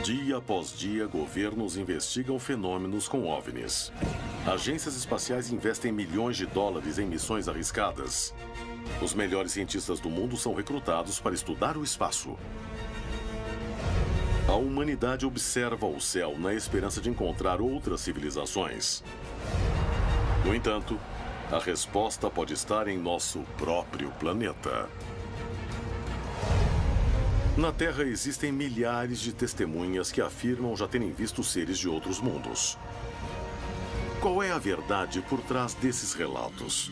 Dia após dia, governos investigam fenômenos com OVNIs. Agências espaciais investem milhões de dólares em missões arriscadas. Os melhores cientistas do mundo são recrutados para estudar o espaço. A humanidade observa o céu na esperança de encontrar outras civilizações. No entanto, a resposta pode estar em nosso próprio planeta. Na Terra existem milhares de testemunhas que afirmam já terem visto seres de outros mundos. Qual é a verdade por trás desses relatos?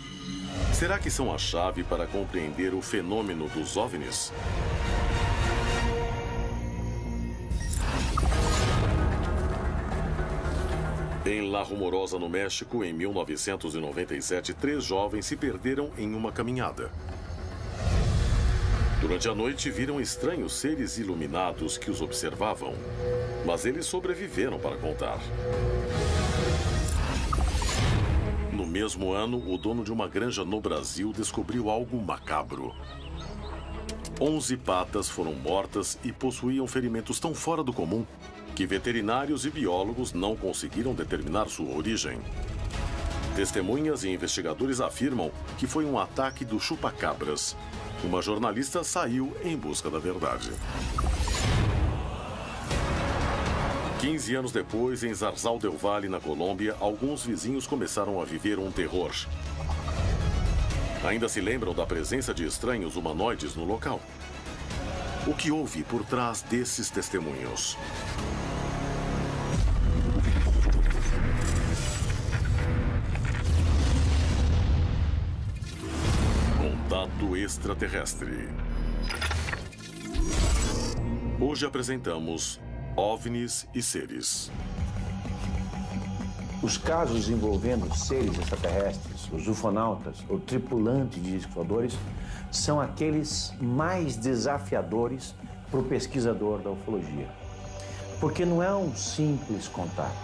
Será que são a chave para compreender o fenômeno dos OVNIs? Em La Rumorosa, no México, em 1997, 3 jovens se perderam em uma caminhada. Durante a noite, viram estranhos seres iluminados que os observavam, mas eles sobreviveram para contar. No mesmo ano, o dono de uma granja no Brasil descobriu algo macabro. 11 patas foram mortas e possuíam ferimentos tão fora do comum que veterinários e biólogos não conseguiram determinar sua origem. Testemunhas e investigadores afirmam que foi um ataque do chupacabras. Uma jornalista saiu em busca da verdade. 15 anos depois, em Zarzal del Valle, na Colômbia, alguns vizinhos começaram a viver um terror. Ainda se lembram da presença de estranhos humanoides no local? O que houve por trás desses testemunhos? Contato extraterrestre. Hoje apresentamos OVNIs e seres. Os casos envolvendo seres extraterrestres, os ufonautas ou tripulantes de discos voadores são aqueles mais desafiadores para o pesquisador da ufologia. Porque não é um simples contato.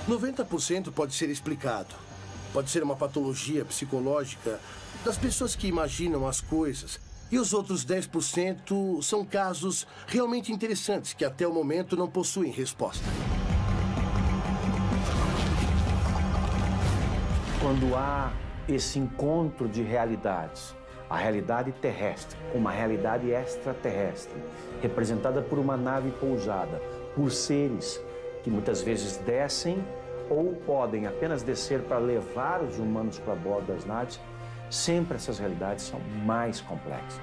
90% pode ser explicado. Pode ser uma patologia psicológica das pessoas que imaginam as coisas. E os outros 10% são casos realmente interessantes que até o momento não possuem resposta. Quando há esse encontro de realidades, a realidade terrestre com uma realidade extraterrestre, representada por uma nave pousada, por seres que muitas vezes descem ou podem apenas descer para levar os humanos para bordo das naves, sempre essas realidades são mais complexas.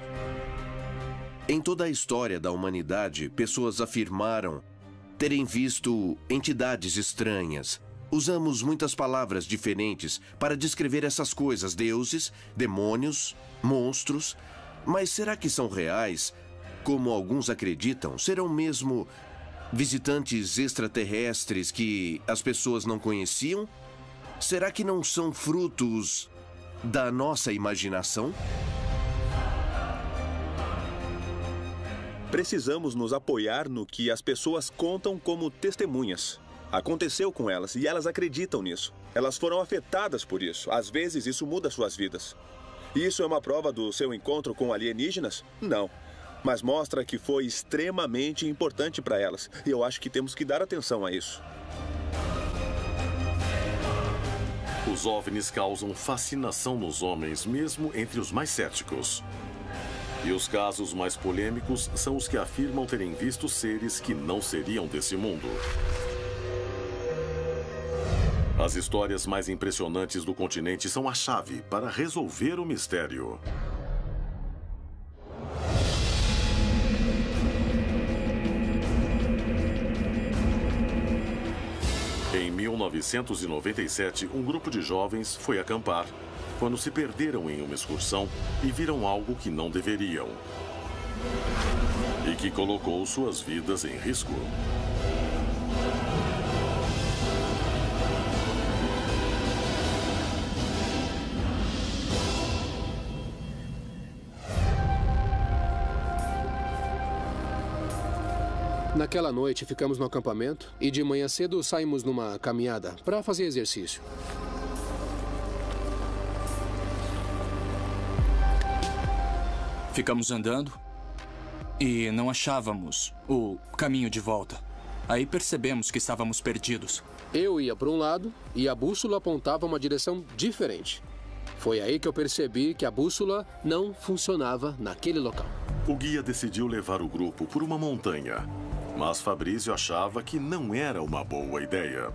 Em toda a história da humanidade, pessoas afirmaram terem visto entidades estranhas. Usamos muitas palavras diferentes para descrever essas coisas, deuses, demônios, monstros. Mas será que são reais? Como alguns acreditam, serão mesmo visitantes extraterrestres que as pessoas não conheciam? Será que não são frutos da nossa imaginação? Precisamos nos apoiar no que as pessoas contam como testemunhas. Aconteceu com elas e elas acreditam nisso. Elas foram afetadas por isso. Às vezes isso muda suas vidas. Isso é uma prova do seu encontro com alienígenas? Não. Mas mostra que foi extremamente importante para elas. E eu acho que temos que dar atenção a isso. Os OVNIs causam fascinação nos homens, mesmo entre os mais céticos. E os casos mais polêmicos são os que afirmam terem visto seres que não seriam desse mundo. As histórias mais impressionantes do continente são a chave para resolver o mistério. Em 1997, um grupo de jovens foi acampar quando se perderam em uma excursão e viram algo que não deveriam. E que colocou suas vidas em risco. Naquela noite, ficamos no acampamento e de manhã cedo saímos numa caminhada para fazer exercício. Ficamos andando e não achávamos o caminho de volta. Aí percebemos que estávamos perdidos. Eu ia para um lado e a bússola apontava uma direção diferente. Foi aí que eu percebi que a bússola não funcionava naquele local. O guia decidiu levar o grupo por uma montanha, mas Fabrício achava que não era uma boa ideia.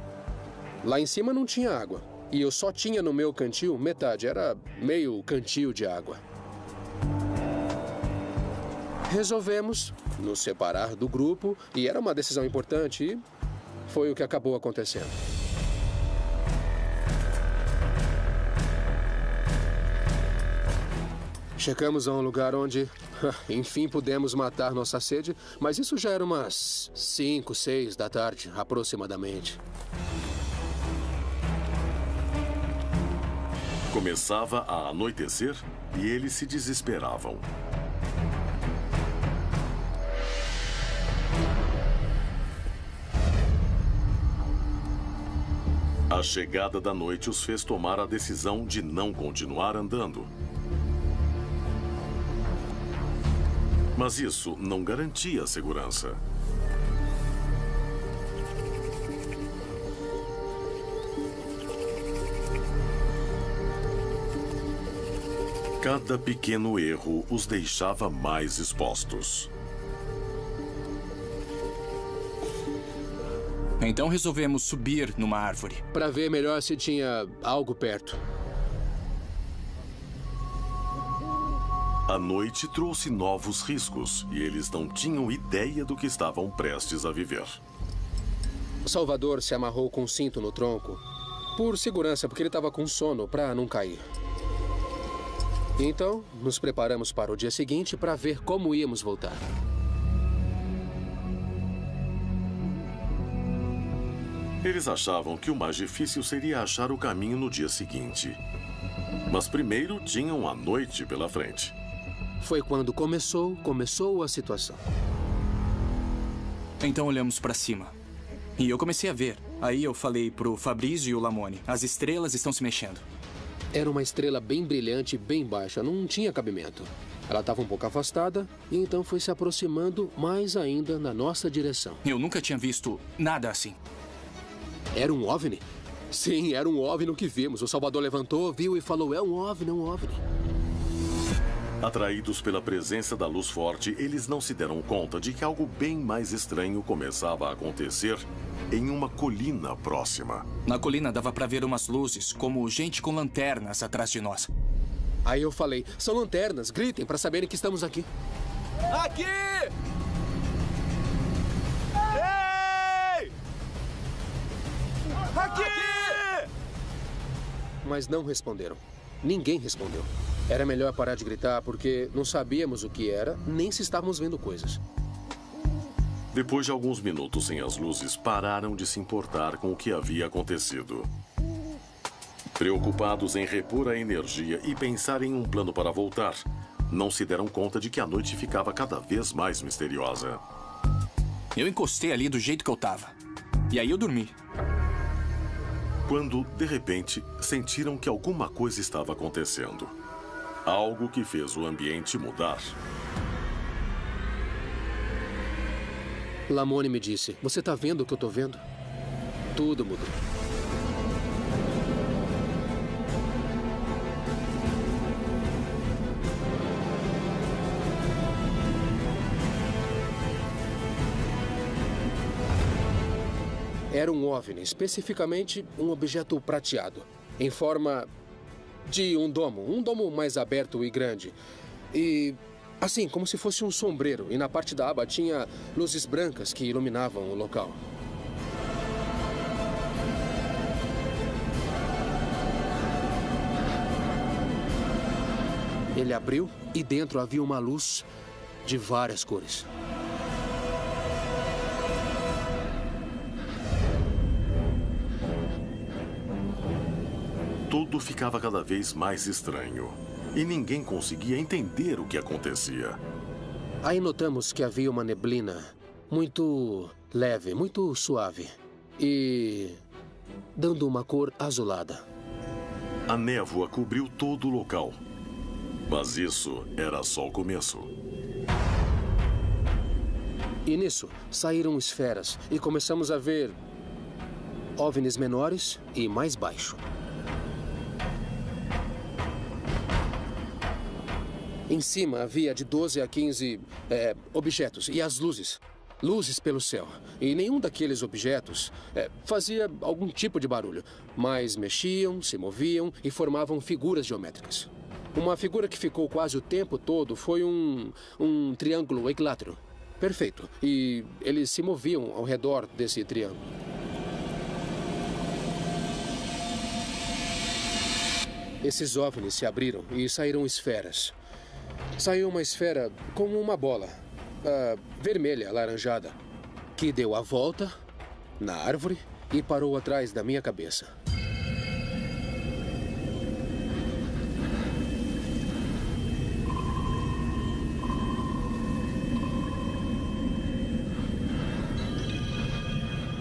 Lá em cima não tinha água. E eu só tinha no meu cantil metade. Era meio cantil de água. Resolvemos nos separar do grupo. E era uma decisão importante. E foi o que acabou acontecendo. Chegamos a um lugar onde, enfim, pudemos matar nossa sede. Mas isso já era umas 5, 6 da tarde, aproximadamente. Começava a anoitecer e eles se desesperavam. A chegada da noite os fez tomar a decisão de não continuar andando. Mas isso não garantia a segurança. Cada pequeno erro os deixava mais expostos. Então resolvemos subir numa árvore. Para ver melhor se tinha algo perto. A noite trouxe novos riscos e eles não tinham ideia do que estavam prestes a viver. Salvador se amarrou com um cinto no tronco por segurança, porque ele estava com sono para não cair. Então, nos preparamos para o dia seguinte para ver como íamos voltar. Eles achavam que o mais difícil seria achar o caminho no dia seguinte. Mas primeiro tinham a noite pela frente. Foi quando começou a situação. Então olhamos para cima. E eu comecei a ver. Aí eu falei pro Fabrício e o Lamone: as estrelas estão se mexendo. Era uma estrela bem brilhante, bem baixa, não tinha cabimento. Ela estava um pouco afastada e então foi se aproximando mais ainda na nossa direção. Eu nunca tinha visto nada assim. Era um OVNI? Sim, era um OVNI que vimos. O Salvador levantou, viu e falou: é um OVNI, é um OVNI. Atraídos pela presença da luz forte, eles não se deram conta de que algo bem mais estranho começava a acontecer em uma colina próxima. Na colina dava para ver umas luzes, como gente com lanternas atrás de nós. Aí eu falei: são lanternas, gritem para saberem que estamos aqui. Aqui! Ei! Aqui! Mas não responderam. Ninguém respondeu. Era melhor parar de gritar porque não sabíamos o que era, nem se estávamos vendo coisas. Depois de alguns minutos sem as luzes, pararam de se importar com o que havia acontecido. Preocupados em repor a energia e pensar em um plano para voltar, não se deram conta de que a noite ficava cada vez mais misteriosa. Eu encostei ali do jeito que eu tava. E aí eu dormi. Quando, de repente, sentiram que alguma coisa estava acontecendo. Algo que fez o ambiente mudar. Lamone me disse: você tá vendo o que eu tô vendo? Tudo mudou. Era um OVNI, especificamente um objeto prateado, em forma de um domo mais aberto e grande. E assim, como se fosse um sombreiro, e na parte da aba tinha luzes brancas que iluminavam o local. Ele abriu e dentro havia uma luz de várias cores. Tudo ficava cada vez mais estranho. E ninguém conseguia entender o que acontecia. Aí notamos que havia uma neblina muito leve, muito suave. E dando uma cor azulada. A névoa cobriu todo o local. Mas isso era só o começo. E nisso, saíram esferas e começamos a ver OVNIs menores e mais baixo. Em cima havia de 12 a 15 objetos e as luzes. Luzes pelo céu. E nenhum daqueles objetos fazia algum tipo de barulho, mas mexiam, se moviam e formavam figuras geométricas. Uma figura que ficou quase o tempo todo foi um triângulo equilátero. Perfeito. E eles se moviam ao redor desse triângulo. Esses OVNIs se abriram e saíram esferas. Saiu uma esfera como uma bola, vermelha, alaranjada, que deu a volta na árvore e parou atrás da minha cabeça.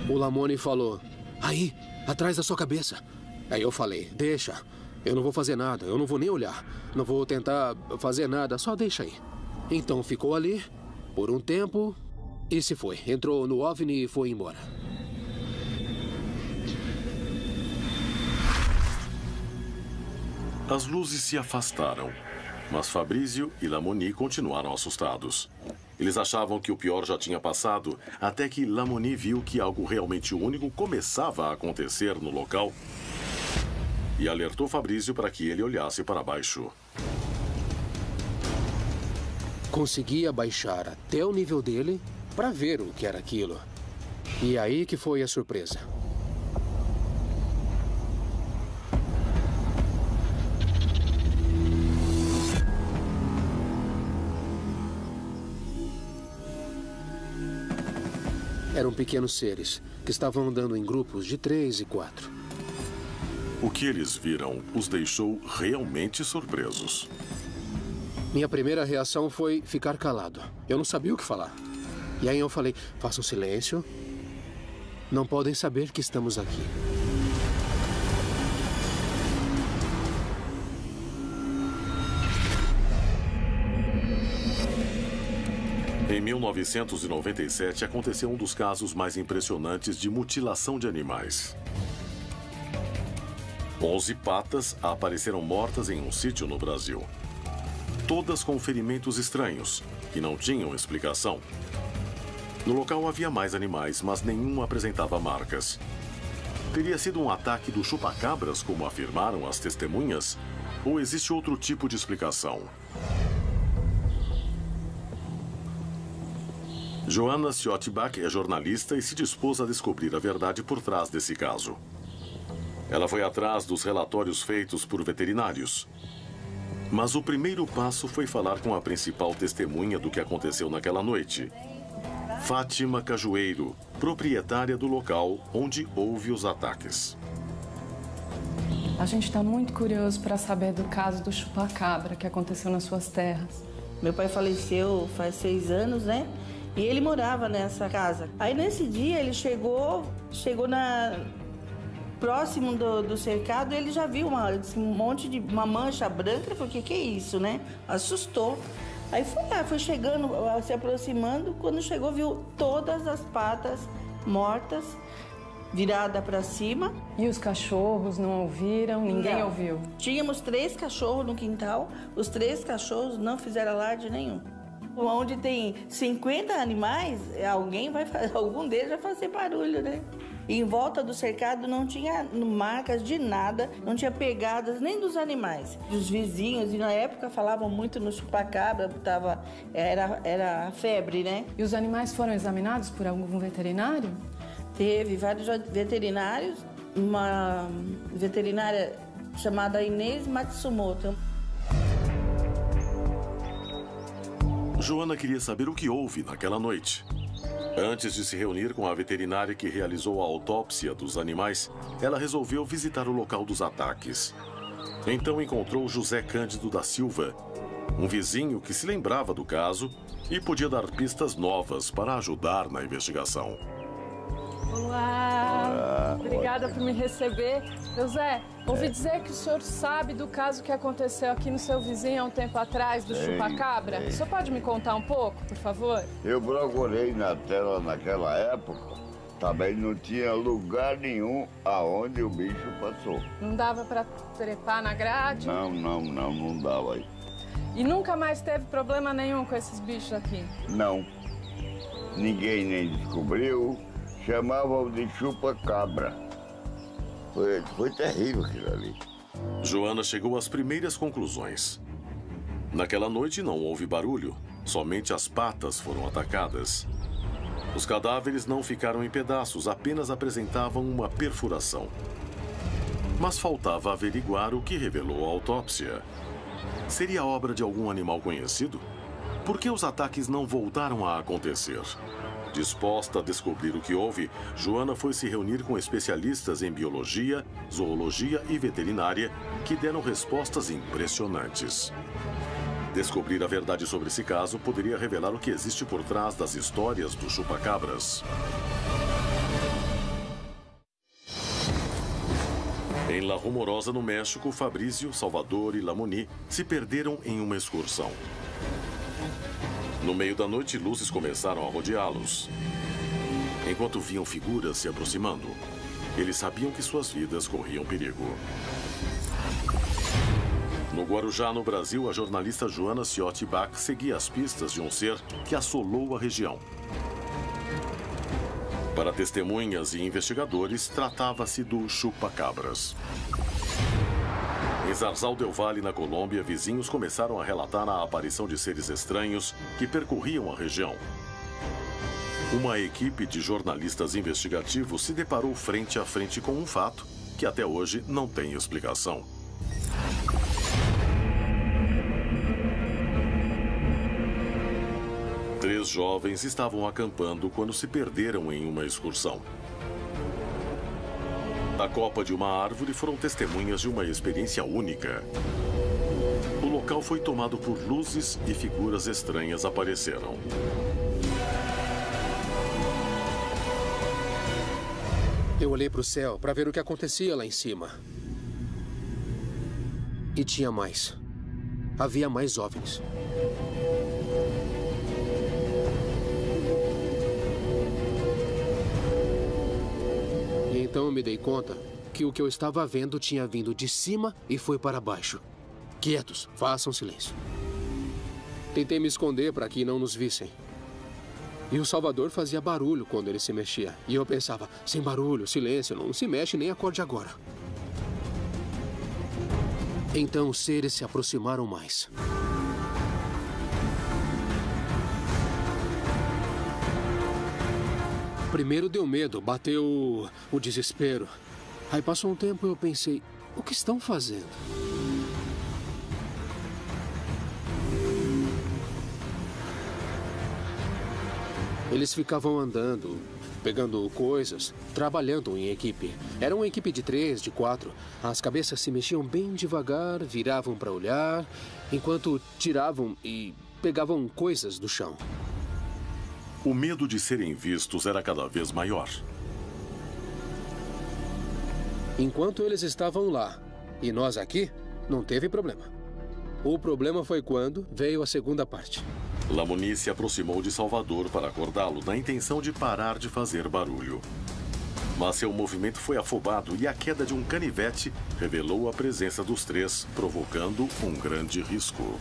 O Lamoni falou, aí, atrás da sua cabeça. Aí eu falei, deixa. Eu não vou fazer nada, eu não vou nem olhar. Não vou tentar fazer nada, só deixa aí. Então ficou ali, por um tempo, e se foi. Entrou no OVNI e foi embora. As luzes se afastaram, mas Fabrício e Lamoni continuaram assustados. Eles achavam que o pior já tinha passado, até que Lamoni viu que algo realmente único começava a acontecer no local e alertou Fabrício para que ele olhasse para baixo. Conseguia baixar até o nível dele para ver o que era aquilo. E aí que foi a surpresa. Eram pequenos seres que estavam andando em grupos de 3 e 4. O que eles viram os deixou realmente surpresos. Minha primeira reação foi ficar calado. Eu não sabia o que falar. E aí eu falei, façam silêncio. Não podem saber que estamos aqui. Em 1997, aconteceu um dos casos mais impressionantes de mutilação de animais. 11 patas apareceram mortas em um sítio no Brasil. Todas com ferimentos estranhos, que não tinham explicação. No local havia mais animais, mas nenhum apresentava marcas. Teria sido um ataque do chupacabras, como afirmaram as testemunhas? Ou existe outro tipo de explicação? Joanna Schiottbach é jornalista e se dispôs a descobrir a verdade por trás desse caso. Ela foi atrás dos relatórios feitos por veterinários. Mas o primeiro passo foi falar com a principal testemunha do que aconteceu naquela noite. Fátima Cajueiro, proprietária do local onde houve os ataques. A gente está muito curioso para saber do caso do chupacabra que aconteceu nas suas terras. Meu pai faleceu faz 6 anos, né? E ele morava nessa casa. Aí nesse dia ele chegou próximo do cercado, ele já viu uma mancha branca. Ele falou, o que é isso, né? Assustou. Aí foi chegando, se aproximando. Quando chegou, viu todas as patas mortas, virada para cima. E os cachorros não ouviram? Ninguém ouviu? Tínhamos 3 cachorros no quintal. Os 3 cachorros não fizeram alarde nenhum. Onde tem 50 animais, algum deles vai fazer barulho, né? E em volta do cercado não tinha marcas de nada, não tinha pegadas nem dos animais. Os vizinhos, e na época falavam muito no chupacabra, era febre, né? E os animais foram examinados por algum veterinário? Teve vários veterinários, uma veterinária chamada Inês Matsumoto. Joana queria saber o que houve naquela noite. Antes de se reunir com a veterinária que realizou a autópsia dos animais, ela resolveu visitar o local dos ataques. Então encontrou José Cândido da Silva, um vizinho que se lembrava do caso e podia dar pistas novas para ajudar na investigação. Olá, obrigada por me receber. José, ouvi dizer que o senhor sabe do caso que aconteceu aqui no seu vizinho há um tempo atrás, do chupa-cabra. O senhor pode me contar um pouco, por favor? Eu procurei na tela naquela época, também não tinha lugar nenhum aonde o bicho passou. Não dava para trepar na grade? Não dava aí. E nunca mais teve problema nenhum com esses bichos aqui? Não. Ninguém nem descobriu. Chamavam de chupa-cabra. Foi terrível aquilo ali. Joana chegou às primeiras conclusões. Naquela noite não houve barulho, somente as patas foram atacadas. Os cadáveres não ficaram em pedaços, apenas apresentavam uma perfuração. Mas faltava averiguar o que revelou a autópsia. Seria obra de algum animal conhecido? Por que os ataques não voltaram a acontecer? Disposta a descobrir o que houve, Joana foi se reunir com especialistas em biologia, zoologia e veterinária que deram respostas impressionantes. Descobrir a verdade sobre esse caso poderia revelar o que existe por trás das histórias dos chupacabras. Em La Rumorosa, no México, Fabrício, Salvador e Lamoni se perderam em uma excursão. No meio da noite, luzes começaram a rodeá-los. Enquanto viam figuras se aproximando, eles sabiam que suas vidas corriam perigo. No Guarujá, no Brasil, a jornalista Joana Ciotti Bach seguia as pistas de um ser que assolou a região. Para testemunhas e investigadores, tratava-se do chupa-cabras. Em Zarzal del Valle, na Colômbia, vizinhos começaram a relatar a aparição de seres estranhos que percorriam a região. Uma equipe de jornalistas investigativos se deparou frente a frente com um fato que até hoje não tem explicação. Três jovens estavam acampando quando se perderam em uma excursão. Na copa de uma árvore foram testemunhas de uma experiência única. O local foi tomado por luzes e figuras estranhas apareceram. Eu olhei para o céu para ver o que acontecia lá em cima. E tinha mais. Havia mais OVNIs. Então eu me dei conta que o que eu estava vendo tinha vindo de cima e foi para baixo. Quietos, façam silêncio. Tentei me esconder para que não nos vissem. E o Salvador fazia barulho quando ele se mexia. E eu pensava, sem barulho, silêncio, não se mexe nem acorde agora. Então os seres se aproximaram mais. Primeiro deu medo, bateu o desespero. Aí passou um tempo e eu pensei, o que estão fazendo? Eles ficavam andando, pegando coisas, trabalhando em equipe. Era uma equipe de 3, de 4. As cabeças se mexiam bem devagar, viravam para olhar, enquanto tiravam e pegavam coisas do chão. O medo de serem vistos era cada vez maior. Enquanto eles estavam lá e nós aqui, não teve problema. O problema foi quando veio a segunda parte. Lamoni se aproximou de Salvador para acordá-lo na intenção de parar de fazer barulho. Mas seu movimento foi afobado e a queda de um canivete revelou a presença dos três, provocando um grande risco.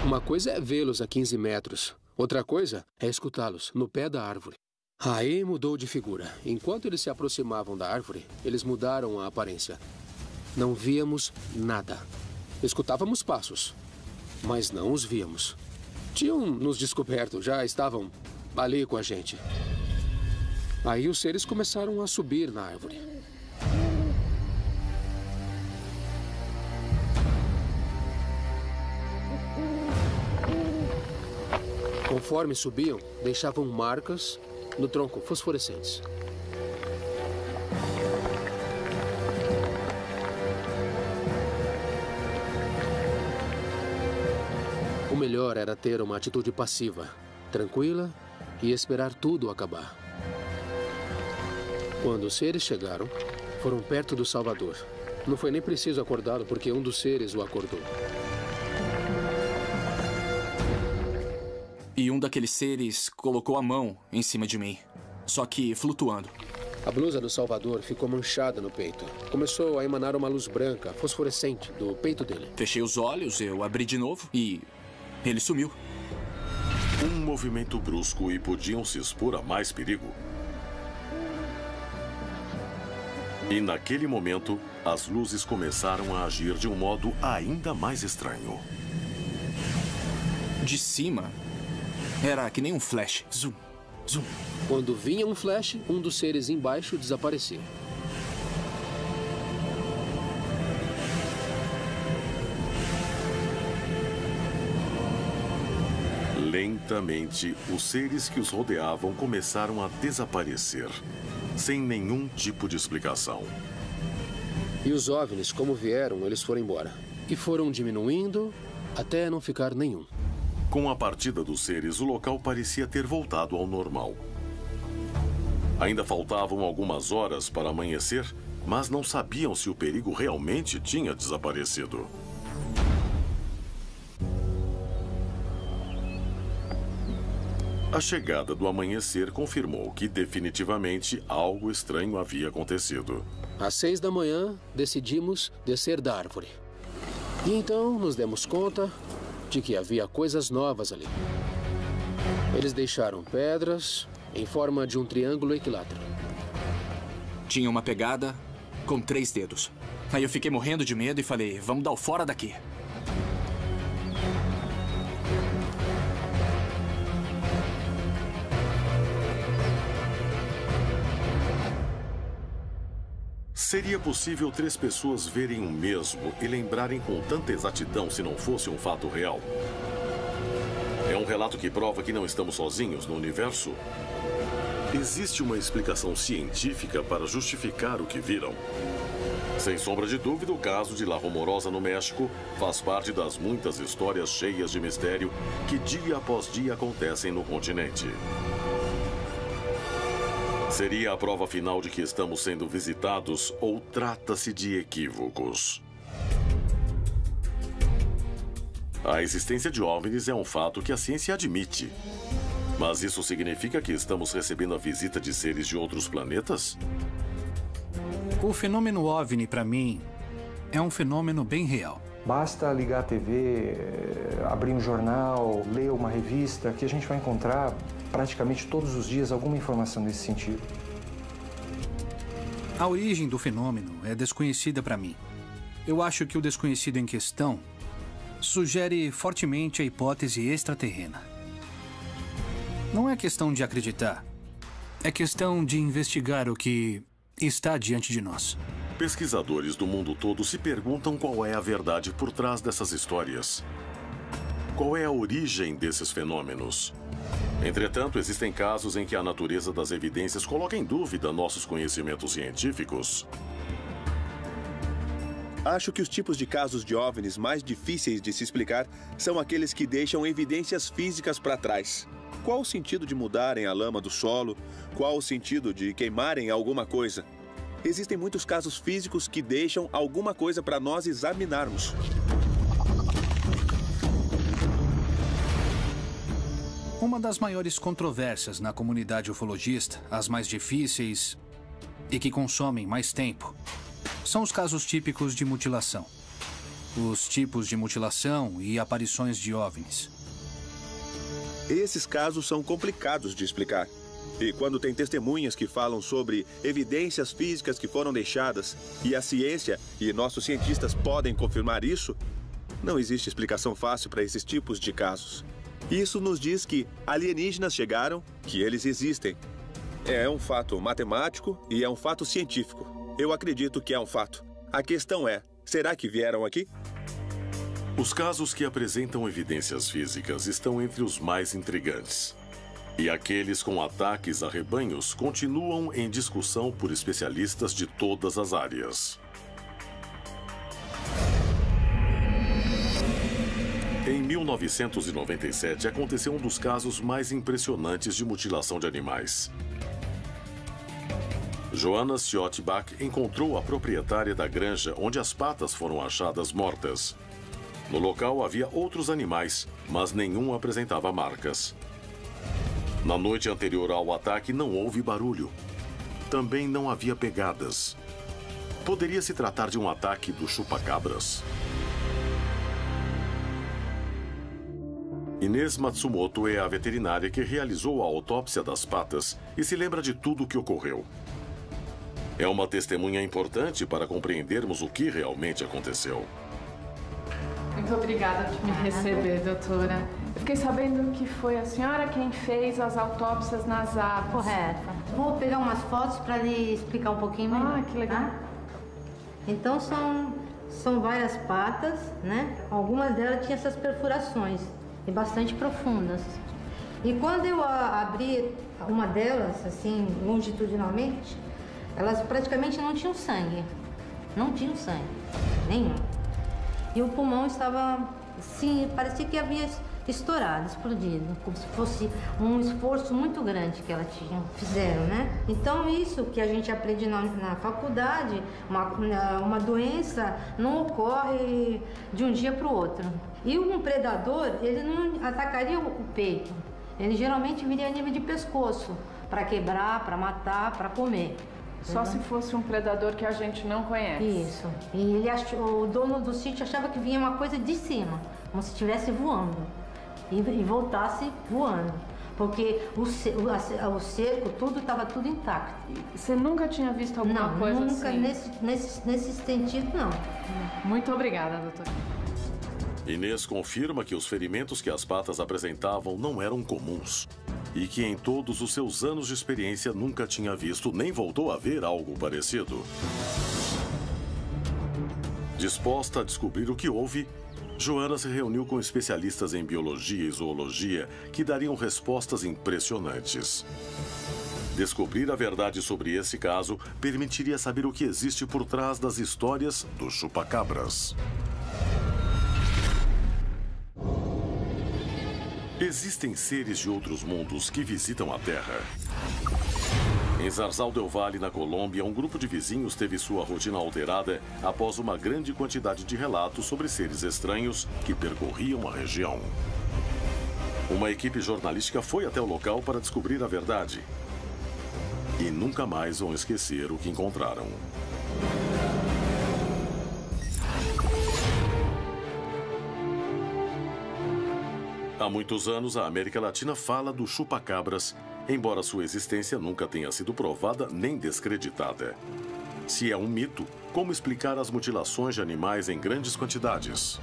Uma coisa é vê-los a 15 metros. Outra coisa é escutá-los no pé da árvore. Aí mudou de figura. Enquanto eles se aproximavam da árvore, eles mudaram a aparência. Não víamos nada. Escutávamos passos, mas não os víamos. Tinham nos descoberto, já estavam ali com a gente. Aí os seres começaram a subir na árvore. Conforme subiam, deixavam marcas no tronco fosforescentes. O melhor era ter uma atitude passiva, tranquila e esperar tudo acabar. Quando os seres chegaram, foram perto do Salvador. Não foi nem preciso acordá-lo, porque um dos seres o acordou. E um daqueles seres colocou a mão em cima de mim, só que flutuando. A blusa do Salvador ficou manchada no peito. Começou a emanar uma luz branca, fosforescente, do peito dele. Fechei os olhos, eu abri de novo e ele sumiu. Um movimento brusco e podiam se expor a mais perigo. E naquele momento, as luzes começaram a agir de um modo ainda mais estranho. De cima, era que nem um flash. Zoom, zoom. Quando vinha um flash, um dos seres embaixo desaparecia. Lentamente, os seres que os rodeavam começaram a desaparecer, sem nenhum tipo de explicação. E os OVNIs, como vieram, eles foram embora. E foram diminuindo até não ficar nenhum. Com a partida dos seres, o local parecia ter voltado ao normal. Ainda faltavam algumas horas para amanhecer, mas não sabiam se o perigo realmente tinha desaparecido. A chegada do amanhecer confirmou que definitivamente algo estranho havia acontecido. Às 6 da manhã, decidimos descer da árvore. E então nos demos conta de que havia coisas novas ali. Eles deixaram pedras em forma de um triângulo equilátero. Tinha uma pegada com 3 dedos. Aí eu fiquei morrendo de medo e falei, vamos dar o fora daqui. Seria possível 3 pessoas verem o mesmo e lembrarem com tanta exatidão se não fosse um fato real? É um relato que prova que não estamos sozinhos no universo? Existe uma explicação científica para justificar o que viram? Sem sombra de dúvida, o caso de La Rumorosa no México faz parte das muitas histórias cheias de mistério que dia após dia acontecem no continente. Seria a prova final de que estamos sendo visitados ou trata-se de equívocos? A existência de OVNIs é um fato que a ciência admite. Mas isso significa que estamos recebendo a visita de seres de outros planetas? O fenômeno OVNI, para mim, é um fenômeno bem real. Basta ligar a TV, abrir um jornal, ler uma revista, que a gente vai encontrar praticamente todos os dias alguma informação nesse sentido. A origem do fenômeno é desconhecida para mim. Eu acho que o desconhecido em questão sugere fortemente a hipótese extraterrena. Não é questão de acreditar, é questão de investigar o que está diante de nós. Pesquisadores do mundo todo se perguntam qual é a verdade por trás dessas histórias. Qual é a origem desses fenômenos? Entretanto, existem casos em que a natureza das evidências coloca em dúvida nossos conhecimentos científicos. Acho que os tipos de casos de OVNIs mais difíceis de se explicar são aqueles que deixam evidências físicas para trás. Qual o sentido de mudarem a lama do solo? Qual o sentido de queimarem alguma coisa? Existem muitos casos físicos que deixam alguma coisa para nós examinarmos. Uma das maiores controvérsias na comunidade ufologista, as mais difíceis e que consomem mais tempo, são os casos típicos de mutilação. Os tipos de mutilação e aparições de OVNIs. Esses casos são complicados de explicar. E quando tem testemunhas que falam sobre evidências físicas que foram deixadas, e a ciência e nossos cientistas podem confirmar isso, não existe explicação fácil para esses tipos de casos. Isso nos diz que alienígenas chegaram, que eles existem. É um fato matemático e é um fato científico. Eu acredito que é um fato. A questão é, será que vieram aqui? Os casos que apresentam evidências físicas estão entre os mais intrigantes. E aqueles com ataques a rebanhos continuam em discussão por especialistas de todas as áreas. Em Em 1997, aconteceu um dos casos mais impressionantes de mutilação de animais. Joanna Ciotibak encontrou a proprietária da granja onde as patas foram achadas mortas. No local havia outros animais, mas nenhum apresentava marcas. Na noite anterior ao ataque não houve barulho. Também não havia pegadas. Poderia se tratar de um ataque do chupacabras. Inês Matsumoto é a veterinária que realizou a autópsia das patas e se lembra de tudo o que ocorreu. É uma testemunha importante para compreendermos o que realmente aconteceu. Muito obrigada por me receber, doutora. Eu fiquei sabendo que foi a senhora quem fez as autópsias nas aves. Correto. Vou pegar umas fotos para lhe explicar um pouquinho melhor. Ah, que legal. Tá? Então, são várias patas, né? Algumas delas tinham essas perfurações, e bastante profundas. E quando eu abri uma delas, assim, longitudinalmente, elas praticamente não tinham sangue. Não tinham sangue. Nenhum. E o pulmão estava, sim, parecia que havia estourado, explodido, como se fosse um esforço muito grande que elas fizeram, né? Então isso que a gente aprende na faculdade, uma doença não ocorre de um dia para o outro. E um predador, ele não atacaria o peito, ele geralmente viria a nível de pescoço, para quebrar, para matar, para comer. Só se fosse um predador que a gente não conhece. Isso. E o dono do sítio achava que vinha uma coisa de cima, como se estivesse voando. E voltasse voando. Porque o cerco, estava tudo intacto. Você nunca tinha visto alguma coisa assim? Nunca, nesse sentido, não. Muito obrigada, doutora. Inês confirma que os ferimentos que as patas apresentavam não eram comuns. E que em todos os seus anos de experiência nunca tinha visto nem voltou a ver algo parecido. Disposta a descobrir o que houve, Joanna se reuniu com especialistas em biologia e zoologia que dariam respostas impressionantes. Descobrir a verdade sobre esse caso permitiria saber o que existe por trás das histórias do chupacabras. Existem seres de outros mundos que visitam a Terra. Em Zarzal del Valle, na Colômbia, um grupo de vizinhos teve sua rotina alterada após uma grande quantidade de relatos sobre seres estranhos que percorriam a região. Uma equipe jornalística foi até o local para descobrir a verdade. E nunca mais vão esquecer o que encontraram. Há muitos anos, a América Latina fala do chupacabras, embora sua existência nunca tenha sido provada nem descreditada. Se é um mito, como explicar as mutilações de animais em grandes quantidades?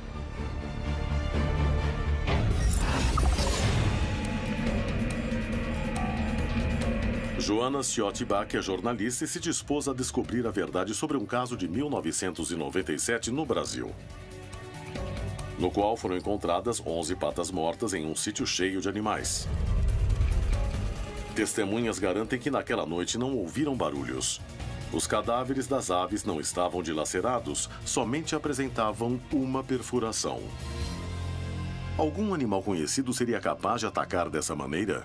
Joanna Ciotibak é jornalista e se dispôs a descobrir a verdade sobre um caso de 1997 no Brasil, no qual foram encontradas 11 patas mortas em um sítio cheio de animais. Testemunhas garantem que naquela noite não ouviram barulhos. Os cadáveres das aves não estavam dilacerados, somente apresentavam uma perfuração. Algum animal conhecido seria capaz de atacar dessa maneira?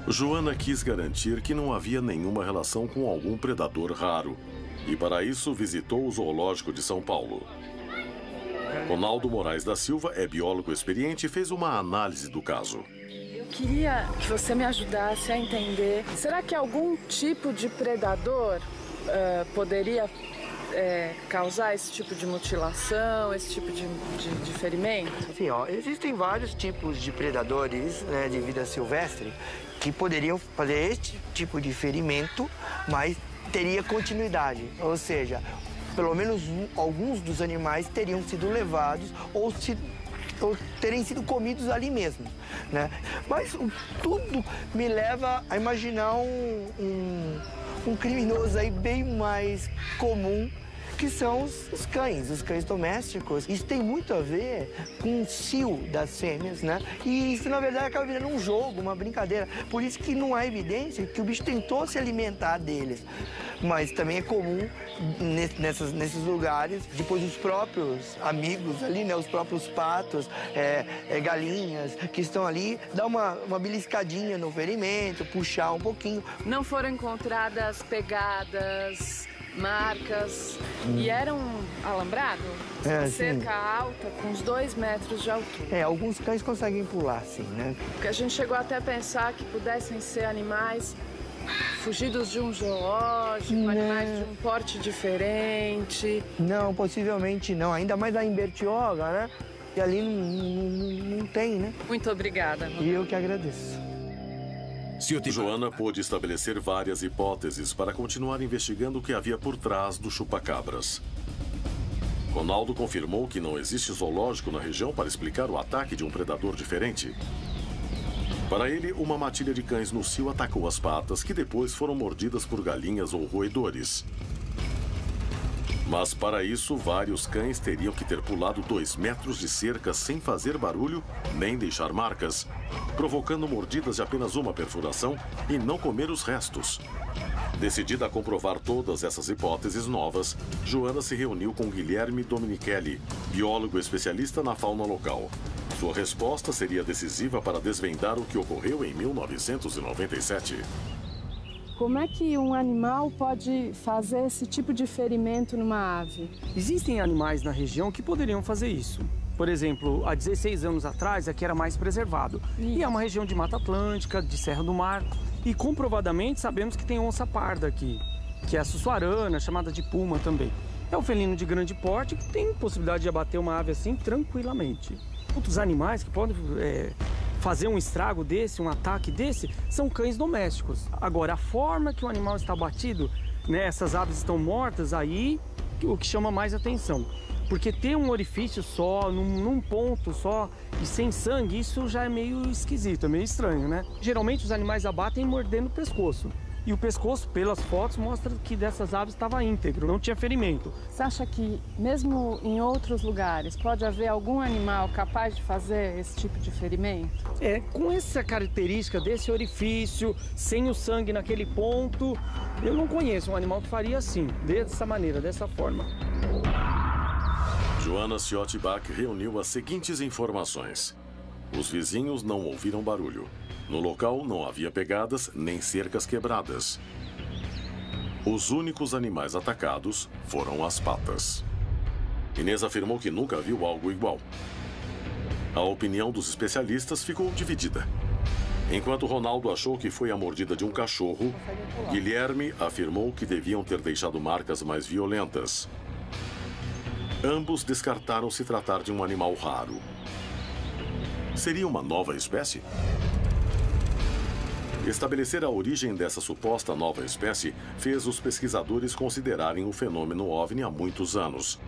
Joanna quis garantir que não havia nenhuma relação com algum predador raro, e para isso visitou o Zoológico de São Paulo. Ronaldo Moraes da Silva é biólogo experiente e fez uma análise do caso. Eu queria que você me ajudasse a entender, será que algum tipo de predador poderia causar esse tipo de mutilação, esse tipo de ferimento? Sim, existem vários tipos de predadores, né, de vida silvestre que poderiam fazer este tipo de ferimento, mas teria continuidade, ou seja, pelo menos alguns dos animais teriam sido levados ou terem sido comidos ali mesmo, né? Mas tudo me leva a imaginar um criminoso aí bem mais comum que são os cães domésticos. Isso tem muito a ver com o cio das fêmeas, né? E isso, na verdade, acaba virando um jogo, uma brincadeira. Por isso que não há evidência que o bicho tentou se alimentar deles. Mas também é comum nesses lugares, depois os próprios amigos ali, né? Os próprios patos, galinhas que estão ali, dar uma beliscadinha no ferimento, puxar um pouquinho. Não foram encontradas pegadas, marcas, e era um alambrado? Cerca alta, com uns 2 metros de altura. Alguns cães conseguem pular, sim, né? Porque a gente chegou até a pensar que pudessem ser animais fugidos de um zoológico, animais de um porte diferente. Não, possivelmente não. Ainda mais lá em Bertioga, né? E ali não tem, né? Muito obrigada. E eu que agradeço. Joana pôde estabelecer várias hipóteses para continuar investigando o que havia por trás do chupa-cabras. Ronaldo confirmou que não existe zoológico na região para explicar o ataque de um predador diferente. Para ele, uma matilha de cães no cio atacou as patas, que depois foram mordidas por galinhas ou roedores. Mas para isso, vários cães teriam que ter pulado 2 metros de cerca sem fazer barulho nem deixar marcas, provocando mordidas de apenas uma perfuração e não comer os restos. Decidida a comprovar todas essas hipóteses novas, Joana se reuniu com Guilherme Dominichelli, biólogo especialista na fauna local. Sua resposta seria decisiva para desvendar o que ocorreu em 1997. Como é que um animal pode fazer esse tipo de ferimento numa ave? Existem animais na região que poderiam fazer isso. Por exemplo, há 16 anos atrás, aqui era mais preservado. E é uma região de Mata Atlântica, de Serra do Mar. E comprovadamente sabemos que tem onça parda aqui, que é a sussuarana, chamada de puma também. É um felino de grande porte que tem possibilidade de abater uma ave assim tranquilamente. Outros animais que podem fazer um estrago desse, um ataque desse, são cães domésticos. Agora, a forma que o animal está abatido, né, essas aves estão mortas, aí o que chama mais atenção. Porque ter um orifício só, num ponto só e sem sangue, isso já é meio esquisito, é meio estranho, né? Geralmente os animais abatem mordendo o pescoço. E o pescoço, pelas fotos, mostra que dessas aves estava íntegro, não tinha ferimento. Você acha que, mesmo em outros lugares, pode haver algum animal capaz de fazer esse tipo de ferimento? Com essa característica desse orifício, sem o sangue naquele ponto, eu não conheço um animal que faria assim, dessa maneira, dessa forma. Joana Ciotti-Bach reuniu as seguintes informações. Os vizinhos não ouviram barulho. No local não havia pegadas nem cercas quebradas. Os únicos animais atacados foram as patas. Inês afirmou que nunca viu algo igual. A opinião dos especialistas ficou dividida. Enquanto Ronaldo achou que foi a mordida de um cachorro, Guilherme afirmou que deviam ter deixado marcas mais violentas. Ambos descartaram se tratar de um animal raro. Seria uma nova espécie? Estabelecer a origem dessa suposta nova espécie fez os pesquisadores considerarem o fenômeno OVNI há muitos anos,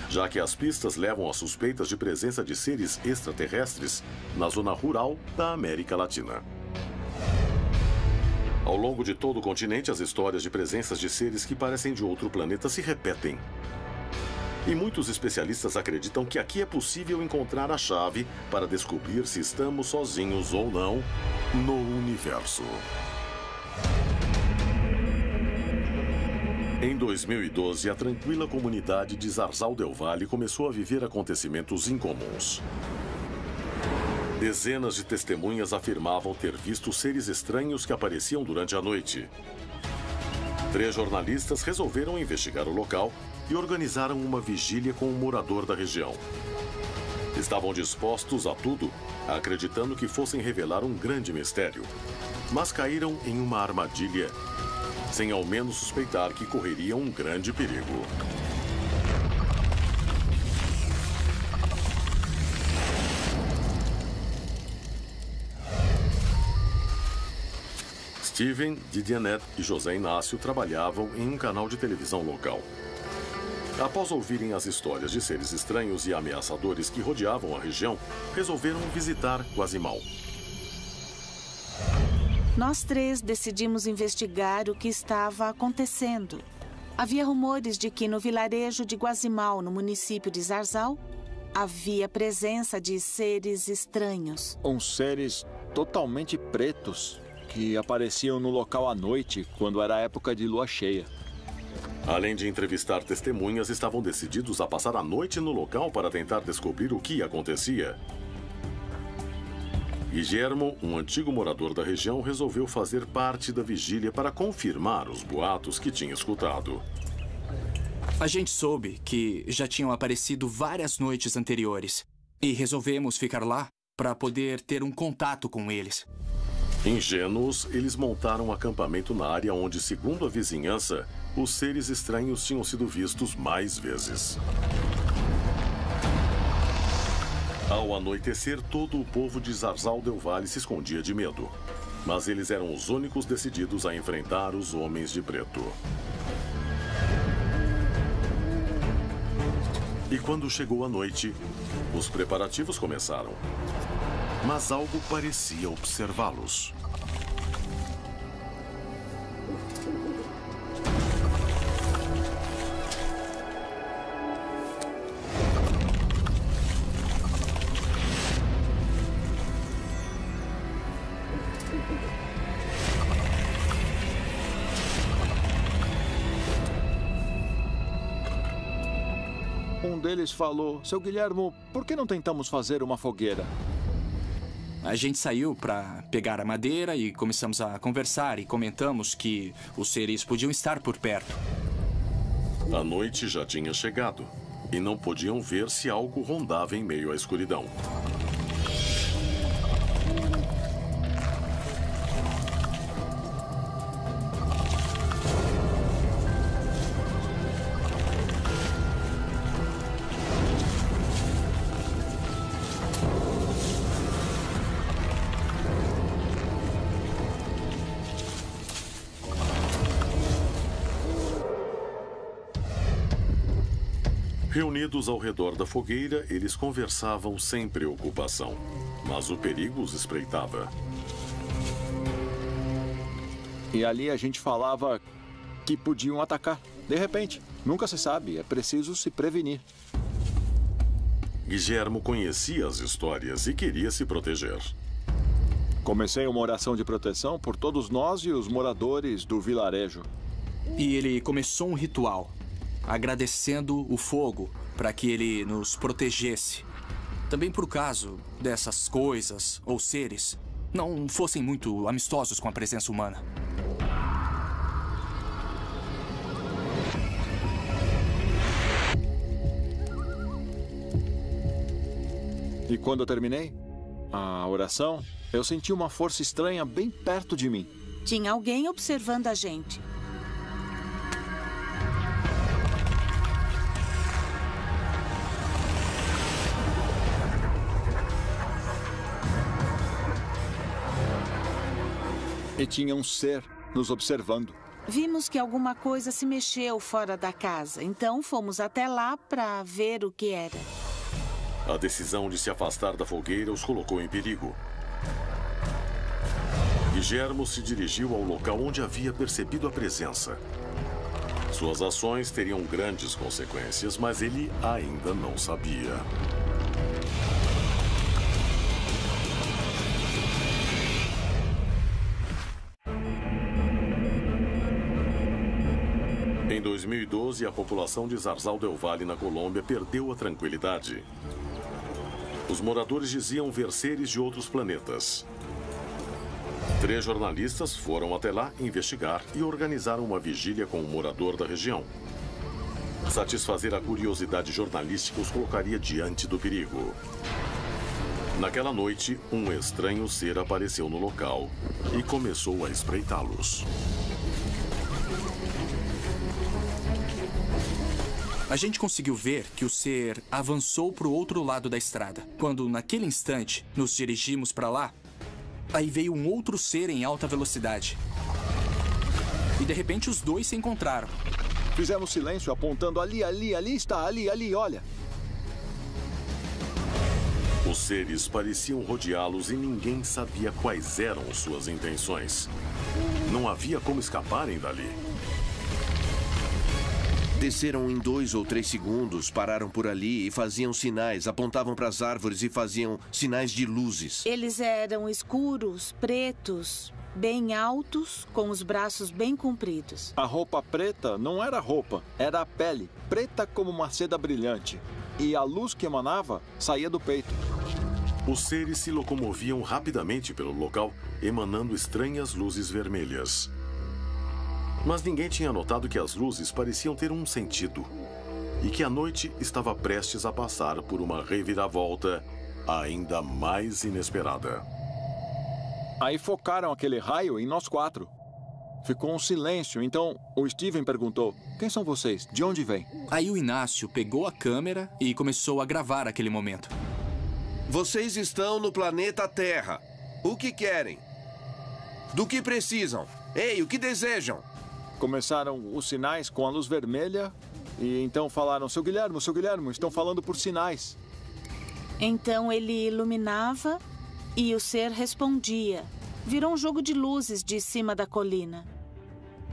já que as pistas levam a suspeitas de presença de seres extraterrestres na zona rural da América Latina. Ao longo de todo o continente, as histórias de presenças de seres que parecem de outro planeta se repetem. E muitos especialistas acreditam que aqui é possível encontrar a chave para descobrir se estamos sozinhos ou não no universo. Em 2012, a tranquila comunidade de Zarzal del Valle começou a viver acontecimentos incomuns. Dezenas de testemunhas afirmavam ter visto seres estranhos que apareciam durante a noite. 3 jornalistas resolveram investigar o local e organizaram uma vigília com um morador da região. Estavam dispostos a tudo, acreditando que fossem revelar um grande mistério, mas caíram em uma armadilha, sem ao menos suspeitar que correriam um grande perigo. Steven, Didianet e José Inácio trabalhavam em um canal de televisão local. Após ouvirem as histórias de seres estranhos e ameaçadores que rodeavam a região, resolveram visitar Quasimal. Nós 3 decidimos investigar o que estava acontecendo. Havia rumores de que no vilarejo de Guazimal, no município de Zarzal, havia presença de seres estranhos. Uns seres totalmente pretos que apareciam no local à noite, quando era época de lua cheia. Além de entrevistar testemunhas, estavam decididos a passar a noite no local para tentar descobrir o que acontecia. Guillermo, um antigo morador da região, resolveu fazer parte da vigília para confirmar os boatos que tinha escutado. A gente soube que já tinham aparecido várias noites anteriores e resolvemos ficar lá para poder ter um contato com eles. Ingênuos, eles montaram um acampamento na área onde, segundo a vizinhança, os seres estranhos tinham sido vistos mais vezes. Ao anoitecer, todo o povo de Zarzal del Valle se escondia de medo. Mas eles eram os únicos decididos a enfrentar os homens de preto. E quando chegou a noite, os preparativos começaram. Mas algo parecia observá-los. Um deles falou: "Seu Guillermo, por que não tentamos fazer uma fogueira?" A gente saiu para pegar a madeira e começamos a conversar e comentamos que os seres podiam estar por perto. A noite já tinha chegado e não podiam ver se algo rondava em meio à escuridão. Reunidos ao redor da fogueira, eles conversavam sem preocupação. Mas o perigo os espreitava. E ali a gente falava que podiam atacar. De repente, nunca se sabe, é preciso se prevenir. Guillermo conhecia as histórias e queria se proteger. Comecei uma oração de proteção por todos nós e os moradores do vilarejo. E ele começou um ritual, agradecendo o fogo para que ele nos protegesse. Também por caso dessas coisas ou seres não fossem muito amistosos com a presença humana. E quando eu terminei a oração, eu senti uma força estranha bem perto de mim. Tinha alguém observando a gente. E tinha um ser nos observando. Vimos que alguma coisa se mexeu fora da casa, então fomos até lá para ver o que era. A decisão de se afastar da fogueira os colocou em perigo. Guillermo se dirigiu ao local onde havia percebido a presença. Suas ações teriam grandes consequências, mas ele ainda não sabia. Em 2012, a população de Zarzal del Valle, na Colômbia, perdeu a tranquilidade. Os moradores diziam ver seres de outros planetas. 3 jornalistas foram até lá investigar e organizaram uma vigília com um morador da região. Satisfazer a curiosidade jornalística os colocaria diante do perigo. Naquela noite, um estranho ser apareceu no local e começou a espreitá-los. A gente conseguiu ver que o ser avançou para o outro lado da estrada. Quando, naquele instante, nos dirigimos para lá, aí veio um outro ser em alta velocidade. E, de repente, os dois se encontraram. Fizemos silêncio apontando ali está, ali, olha. Os seres pareciam rodeá-los e ninguém sabia quais eram suas intenções. Não havia como escaparem dali. Desceram em 2 ou 3 segundos, pararam por ali e faziam sinais, apontavam para as árvores e faziam sinais de luzes. Eles eram escuros, pretos, bem altos, com os braços bem compridos. A roupa preta não era roupa, era a pele, preta como uma seda brilhante. E a luz que emanava saía do peito. Os seres se locomoviam rapidamente pelo local, emanando estranhas luzes vermelhas. Mas ninguém tinha notado que as luzes pareciam ter um sentido e que a noite estava prestes a passar por uma reviravolta ainda mais inesperada. Aí focaram aquele raio em nós 4. Ficou um silêncio, então o Steven perguntou: quem são vocês? De onde vêm? Aí o Inácio pegou a câmera e começou a gravar aquele momento. Vocês estão no planeta Terra. O que querem? Do que precisam? Ei, o que desejam? Começaram os sinais com a luz vermelha e então falaram: seu Guilherme, estão falando por sinais. Então ele iluminava e o ser respondia. Virou um jogo de luzes de cima da colina.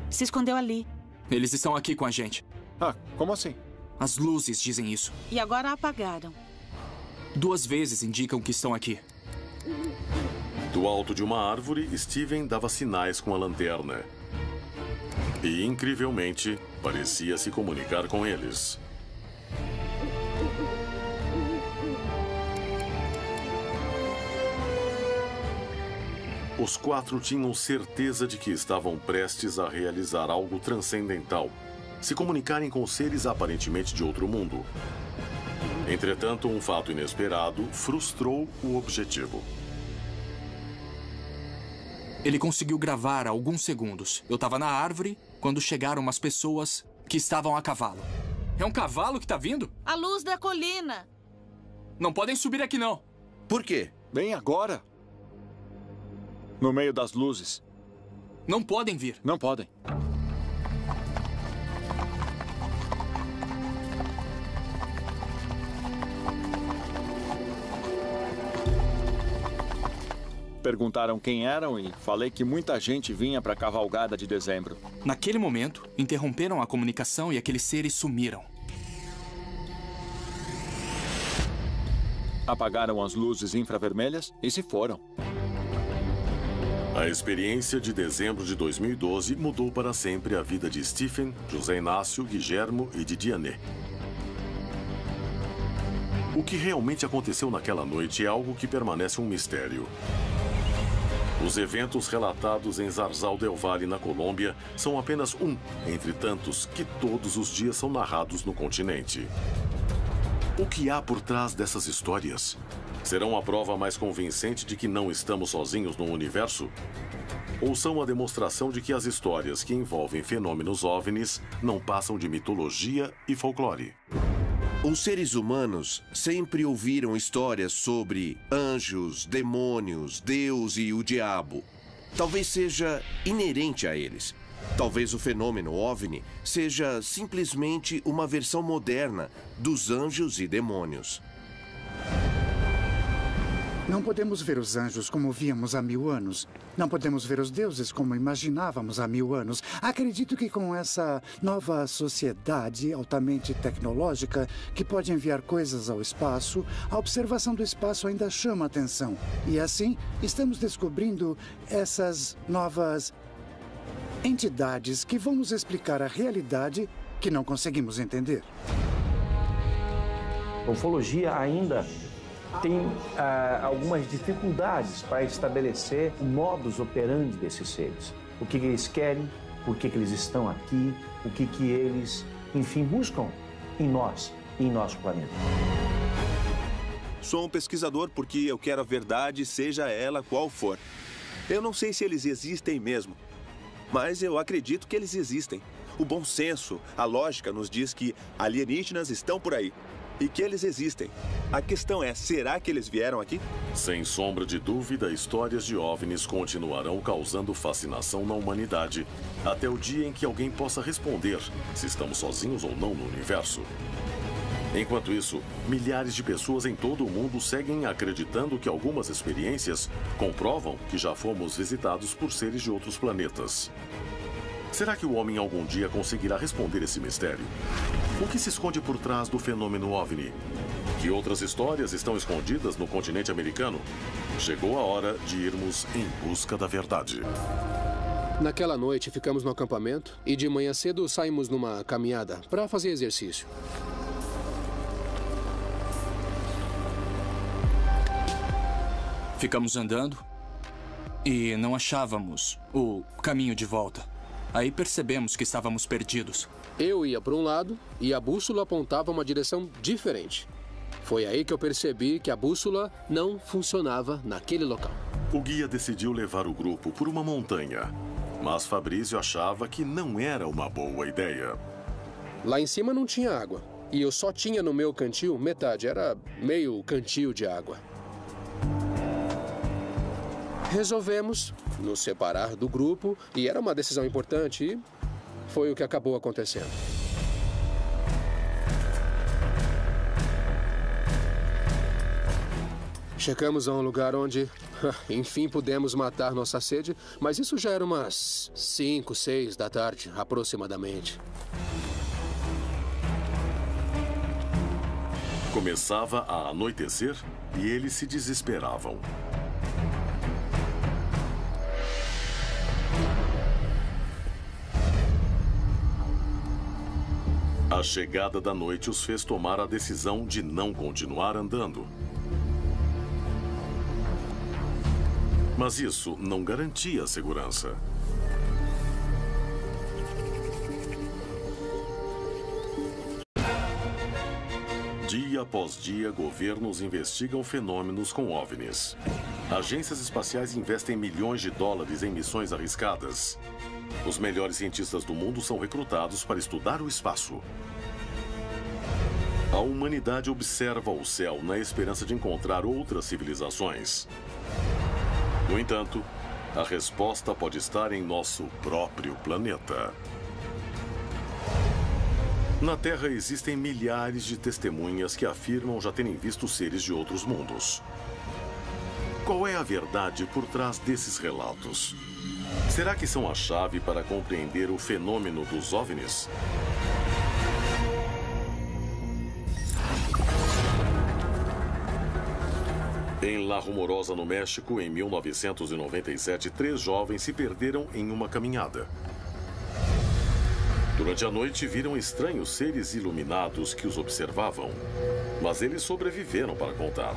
Se escondeu ali. Eles estão aqui com a gente. Ah, como assim? As luzes dizem isso. E agora apagaram. 2 vezes indicam que estão aqui. Do alto de uma árvore, Steven dava sinais com a lanterna. E, incrivelmente, parecia se comunicar com eles. Os 4 tinham certeza de que estavam prestes a realizar algo transcendental, se comunicarem com seres aparentemente de outro mundo. Entretanto, um fato inesperado frustrou o objetivo. Ele conseguiu gravar alguns segundos. Eu estava na árvore quando chegaram umas pessoas que estavam a cavalo. É um cavalo que está vindo? A luz da colina. Não podem subir aqui, não. Por quê? Bem agora. No meio das luzes. Não podem vir. Não podem. Perguntaram quem eram e falei que muita gente vinha para a cavalgada de dezembro. Naquele momento, interromperam a comunicação e aqueles seres sumiram. Apagaram as luzes infravermelhas e se foram. A experiência de dezembro de 2012 mudou para sempre a vida de Stephen, José Inácio, Guillermo e de Diane. O que realmente aconteceu naquela noite é algo que permanece um mistério. Os eventos relatados em Zarzal del Valle, na Colômbia, são apenas um entre tantos que todos os dias são narrados no continente. O que há por trás dessas histórias? Serão a prova mais convincente de que não estamos sozinhos no universo? Ou são a demonstração de que as histórias que envolvem fenômenos OVNIs não passam de mitologia e folclore? Os seres humanos sempre ouviram histórias sobre anjos, demônios, Deus e o diabo. Talvez seja inerente a eles. Talvez o fenômeno OVNI seja simplesmente uma versão moderna dos anjos e demônios. Não podemos ver os anjos como víamos há 1000 anos. Não podemos ver os deuses como imaginávamos há 1000 anos. Acredito que com essa nova sociedade altamente tecnológica, que pode enviar coisas ao espaço, a observação do espaço ainda chama atenção. E assim, estamos descobrindo essas novas entidades que vão nos explicar a realidade que não conseguimos entender. A ufologia ainda tem algumas dificuldades para estabelecer o modus operandi desses seres. O que eles querem, por que eles estão aqui, o que eles, enfim, buscam em nós e em nosso planeta. Sou um pesquisador porque eu quero a verdade, seja ela qual for. Eu não sei se eles existem mesmo, mas eu acredito que eles existem. O bom senso, a lógica nos diz que alienígenas estão por aí. E que eles existem. A questão é, será que eles vieram aqui? Sem sombra de dúvida, histórias de OVNIs continuarão causando fascinação na humanidade, até o dia em que alguém possa responder se estamos sozinhos ou não no universo. Enquanto isso, milhares de pessoas em todo o mundo seguem acreditando que algumas experiências comprovam que já fomos visitados por seres de outros planetas. Será que o homem algum dia conseguirá responder esse mistério? O que se esconde por trás do fenômeno OVNI? Que outras histórias estão escondidas no continente americano? Chegou a hora de irmos em busca da verdade. Naquela noite, ficamos no acampamento e de manhã cedo saímos numa caminhada para fazer exercício. Ficamos andando e não achávamos o caminho de volta. Aí percebemos que estávamos perdidos. Eu ia para um lado e a bússola apontava uma direção diferente. Foi aí que eu percebi que a bússola não funcionava naquele local. O guia decidiu levar o grupo por uma montanha, mas Fabrício achava que não era uma boa ideia. Lá em cima não tinha água e eu só tinha no meu cantil metade, era meio cantil de água. Resolvemos nos separar do grupo e era uma decisão importante e foi o que acabou acontecendo. Chegamos a um lugar onde, enfim, pudemos matar nossa sede, mas isso já era umas 5, 6 da tarde, aproximadamente. Começava a anoitecer e eles se desesperavam. A chegada da noite os fez tomar a decisão de não continuar andando. Mas isso não garantia a segurança. Dia após dia, governos investigam fenômenos com OVNIs. Agências espaciais investem milhões de dólares em missões arriscadas. Os melhores cientistas do mundo são recrutados para estudar o espaço. A humanidade observa o céu na esperança de encontrar outras civilizações. No entanto, a resposta pode estar em nosso próprio planeta. Na Terra existem milhares de testemunhas que afirmam já terem visto seres de outros mundos. Qual é a verdade por trás desses relatos? Será que são a chave para compreender o fenômeno dos OVNIs? Em La Rumorosa, no México, em 1997, 3 jovens se perderam em uma caminhada. Durante a noite, viram estranhos seres iluminados que os observavam, mas eles sobreviveram para contar.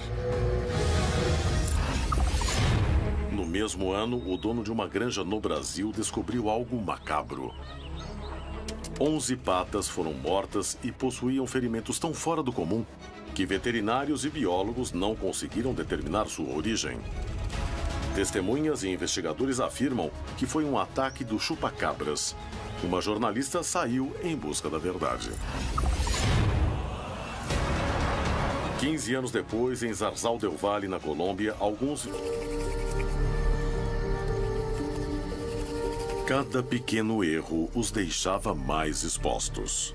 No mesmo ano, o dono de uma granja no Brasil descobriu algo macabro. 11 patas foram mortas e possuíam ferimentos tão fora do comum que veterinários e biólogos não conseguiram determinar sua origem. Testemunhas e investigadores afirmam que foi um ataque do chupacabras. Uma jornalista saiu em busca da verdade. 15 anos depois, em Zarzal del Valle, na Colômbia, Cada pequeno erro os deixava mais expostos.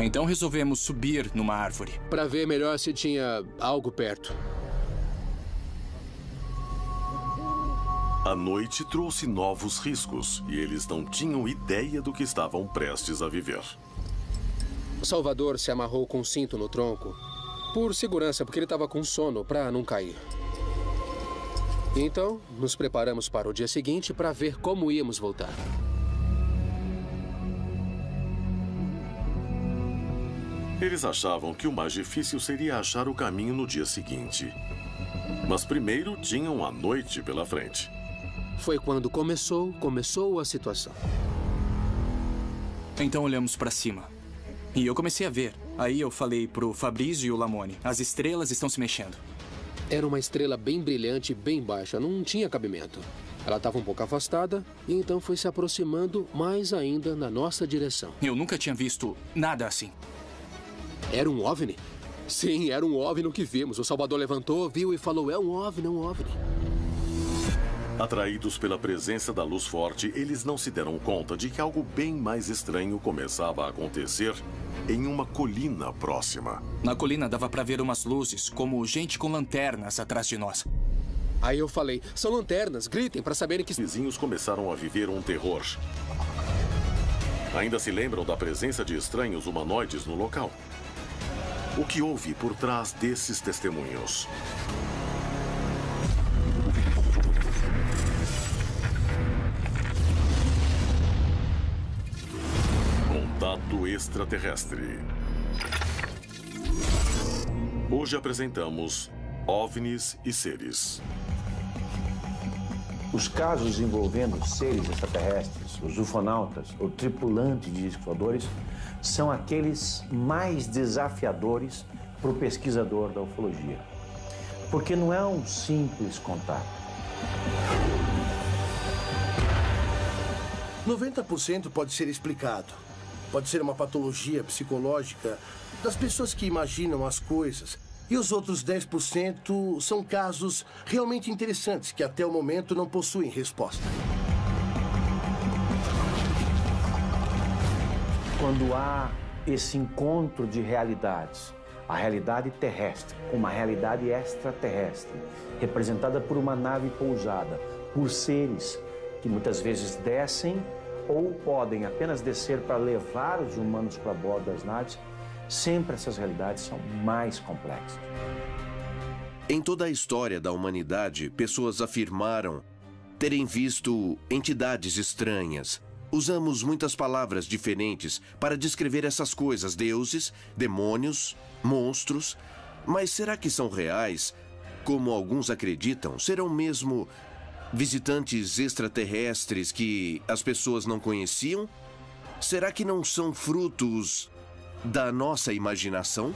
Então resolvemos subir numa árvore. Para ver melhor se tinha algo perto. A noite trouxe novos riscos e eles não tinham ideia do que estavam prestes a viver. Salvador se amarrou com um cinto no tronco, por segurança, porque ele estava com sono para não cair. Então, nos preparamos para o dia seguinte para ver como íamos voltar. Eles achavam que o mais difícil seria achar o caminho no dia seguinte. Mas primeiro tinham a noite pela frente. Foi quando começou a situação. Então olhamos para cima. E eu comecei a ver. Aí eu falei pro Fabrício e o Lamone, as estrelas estão se mexendo. Era uma estrela bem brilhante e bem baixa, não tinha cabimento. Ela estava um pouco afastada e então foi se aproximando mais ainda na nossa direção. Eu nunca tinha visto nada assim. Era um OVNI? Sim, era um OVNI o que vimos. O Salvador levantou, viu e falou, é um OVNI, é um OVNI. Atraídos pela presença da luz forte, eles não se deram conta de que algo bem mais estranho começava a acontecer em uma colina próxima. Na colina dava para ver umas luzes, como gente com lanternas atrás de nós. Aí eu falei, são lanternas, gritem para saberem que... Os vizinhos começaram a viver um terror. Ainda se lembram da presença de estranhos humanoides no local. O que houve por trás desses testemunhos? Contato extraterrestre. Hoje apresentamos OVNIs e seres. Os casos envolvendo seres extraterrestres, os ufonautas ou tripulantes de discos voadores são aqueles mais desafiadores para o pesquisador da ufologia. Porque não é um simples contato. 90% pode ser explicado. Pode ser uma patologia psicológica das pessoas que imaginam as coisas. E os outros 10% são casos realmente interessantes que até o momento não possuem resposta. Quando há esse encontro de realidades, a realidade terrestre com uma realidade extraterrestre, representada por uma nave pousada, por seres que muitas vezes descem ou podem apenas descer para levar os humanos para bordo das naves, sempre essas realidades são mais complexas. Em toda a história da humanidade, pessoas afirmaram terem visto entidades estranhas. Usamos muitas palavras diferentes para descrever essas coisas: deuses, demônios, monstros. Mas será que são reais? Como alguns acreditam, serão mesmo visitantes extraterrestres que as pessoas não conheciam? Será que não são frutos da nossa imaginação?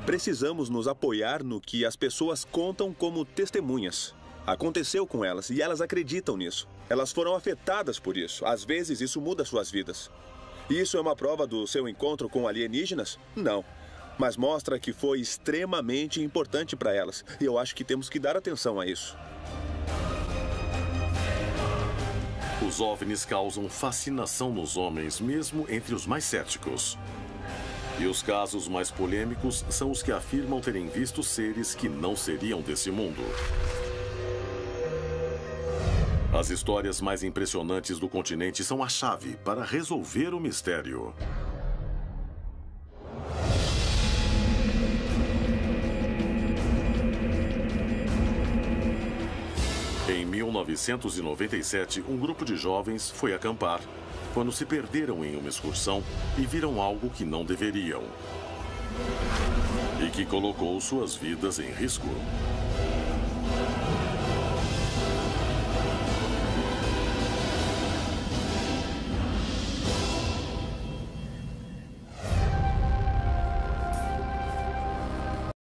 Precisamos nos apoiar no que as pessoas contam como testemunhas. Aconteceu com elas e elas acreditam nisso. Elas foram afetadas por isso. Às vezes isso muda suas vidas. Isso é uma prova do seu encontro com alienígenas? Não. Mas mostra que foi extremamente importante para elas. E eu acho que temos que dar atenção a isso. Os OVNIs causam fascinação nos homens, mesmo entre os mais céticos. E os casos mais polêmicos são os que afirmam terem visto seres que não seriam desse mundo. As histórias mais impressionantes do continente são a chave para resolver o mistério. Em 1997, um grupo de jovens foi acampar quando se perderam em uma excursão e viram algo que não deveriam. E que colocou suas vidas em risco.